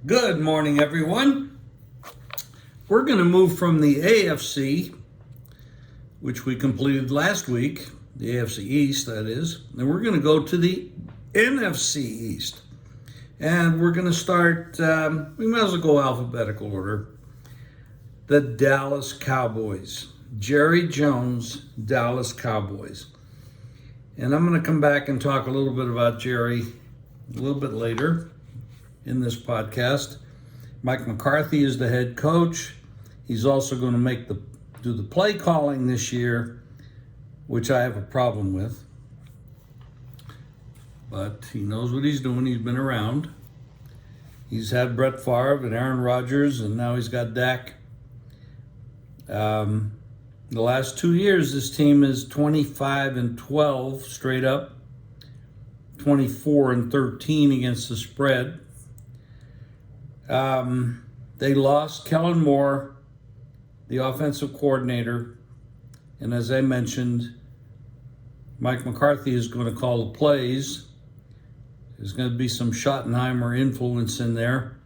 Good morning, everyone. We're going to move from the AFC, which we completed last week, the AFC East, that is, and we're going to go to the NFC East. And we're going to start, we might as well go alphabetical order, the Dallas Cowboys. Jerry Jones, Dallas Cowboys. And I'm going to come back and talk a little bit about Jerry a little bit later in this podcast. Mike McCarthy is the head coach. He's also going to do the play calling this year, which I have a problem with. But he knows what he's doing. He's been around. He's had Brett Favre and Aaron Rodgers, and now he's got Dak. The last 2 years, this team is 25-12 straight up, 24-13 against the spread. They lost Kellen Moore, the offensive coordinator, and as I mentioned, Mike McCarthy is going to call the plays. There's going to be some Schottenheimer influence in there.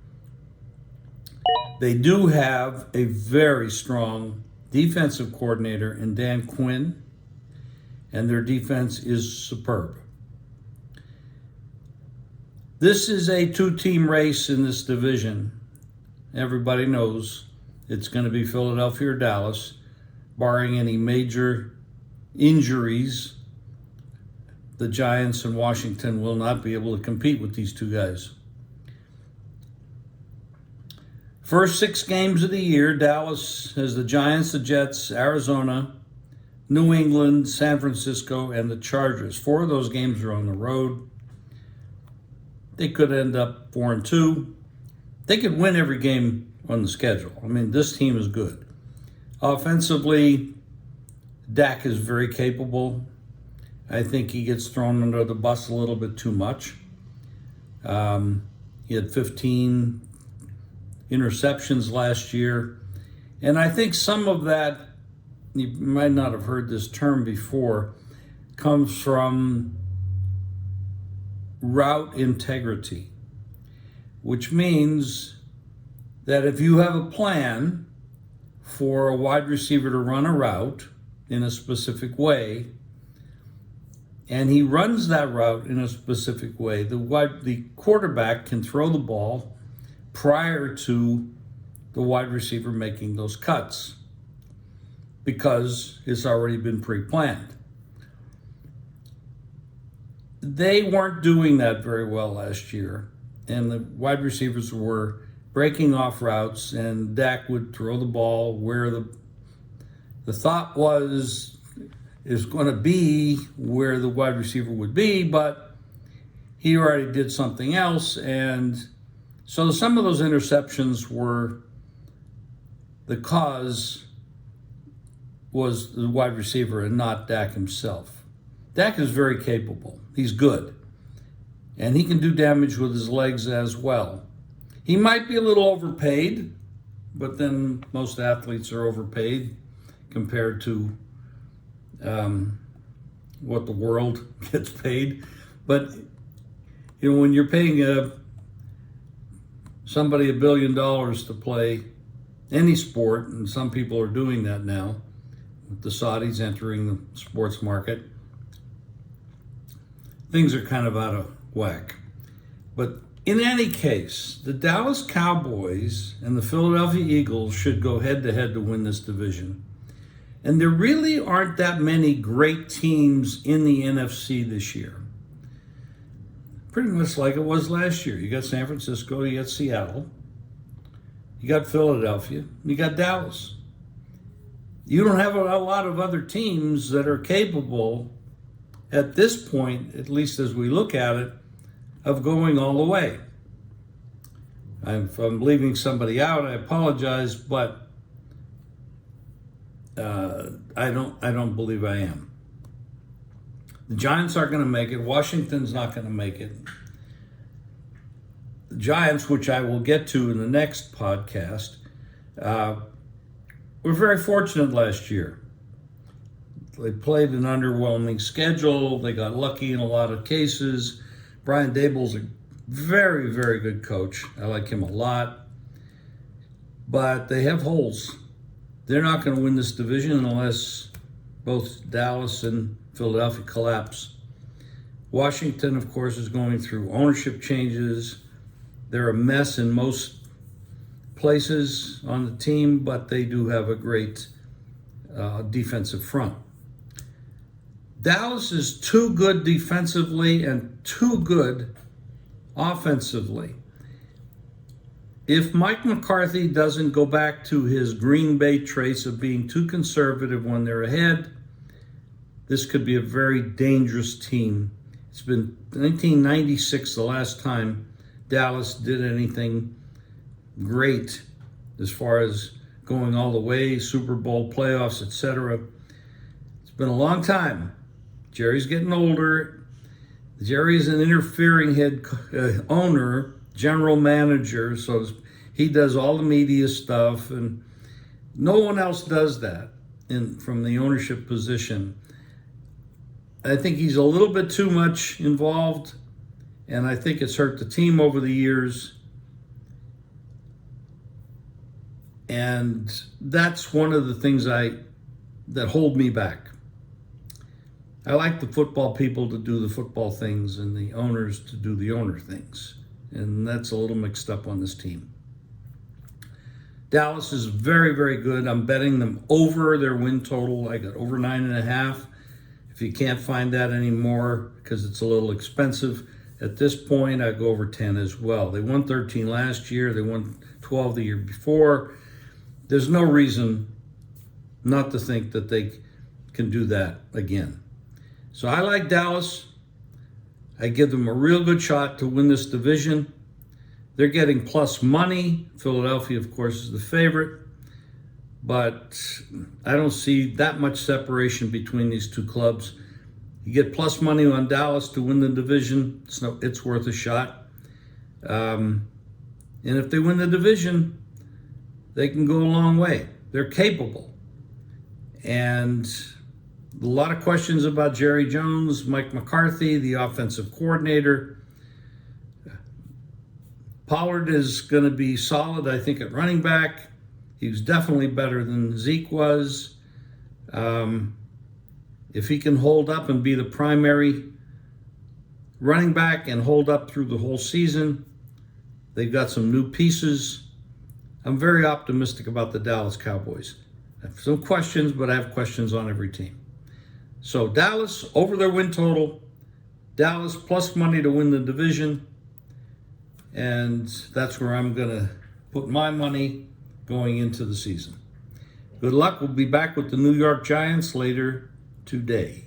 They do have a very strong defensive coordinator in Dan Quinn, and their defense is superb. This is a two-team race in this division. Everybody knows it's going to be Philadelphia or Dallas, barring any major injuries. The Giants and Washington will not be able to compete with these two guys. First 6 games of the year, Dallas has the Giants, the Jets, Arizona, New England, San Francisco, and the Chargers. 4 of those games are on the road. They could end up 4-2. They could win every game on the schedule. I mean, this team is good. Offensively, Dak is very capable. I think he gets thrown under the bus a little bit too much. He had 15 interceptions last year. And I think some of that, you might not have heard this term before, comes from route integrity, which means that if you have a plan for a wide receiver to run a route in a specific way, and he runs that route in a specific way, the quarterback can throw the ball prior to the wide receiver making those cuts because it's already been pre-planned. They weren't doing that very well last year, and the wide receivers were breaking off routes, and Dak would throw the ball where the thought is going to be where the wide receiver would be, but he already did something else, and so some of those interceptions were the cause was the wide receiver and not Dak himself. Dak is very capable. He's good. And he can do damage with his legs as well. He might be a little overpaid, but then most athletes are overpaid compared to what the world gets paid. But when you're paying somebody $1 billion to play any sport, and some people are doing that now, with the Saudis entering the sports market, things are kind of out of whack. But in any case, the Dallas Cowboys and the Philadelphia Eagles should go head-to-head to win this division. And there really aren't that many great teams in the NFC this year. Pretty much like it was last year. You got San Francisco, you got Seattle, you got Philadelphia, you got Dallas. You don't have a lot of other teams that are capable at this point, at least as we look at it, of going all the way. If I'm leaving somebody out, I apologize, but I don't believe I am. The Giants aren't going to make it. Washington's not going to make it. The Giants, which I will get to in the next podcast, were very fortunate last year. They played an underwhelming schedule. They got lucky in a lot of cases. Brian Daboll's Very, very good coach. I like him a lot. But they have holes. They're not going to win this division unless both Dallas and Philadelphia collapse. Washington, of course, is going through ownership changes. They're a mess in most places on the team, but they do have a great defensive front. Dallas is too good defensively and too good offensively. If Mike McCarthy doesn't go back to his Green Bay traits of being too conservative when they're ahead, this could be a very dangerous team. It's been 1996 the last time Dallas did anything great as far as going all the way, Super Bowl playoffs, etc. It's been a long time. Jerry's getting older. Jerry's an interfering head owner, general manager, so he does all the media stuff, and no one else does that from the ownership position. I think he's a little bit too much involved, and I think it's hurt the team over the years. And that's one of the things that hold me back. I like the football people to do the football things and the owners to do the owner things. And that's a little mixed up on this team. Dallas is very, very good. I'm betting them over their win total. I got over 9.5. If you can't find that anymore because it's a little expensive, at this point, I go over 10 as well. They won 13 last year. They won 12 the year before. There's no reason not to think that they can do that again. So I like Dallas. I give them a real good shot to win this division. They're getting plus money. Philadelphia, of course, is the favorite. But I don't see that much separation between these two clubs. You get plus money on Dallas to win the division. It's worth a shot. And if they win the division, they can go a long way. They're capable. And a lot of questions about Jerry Jones, Mike McCarthy, the offensive coordinator. Pollard is going to be solid, I think, at running back. He was definitely better than Zeke was. If he can hold up and be the primary running back and hold up through the whole season, they've got some new pieces. I'm very optimistic about the Dallas Cowboys. I have some questions, but I have questions on every team. So Dallas over their win total. Dallas plus money to win the division. And that's where I'm going to put my money going into the season. Good luck. We'll be back with the New York Giants later today.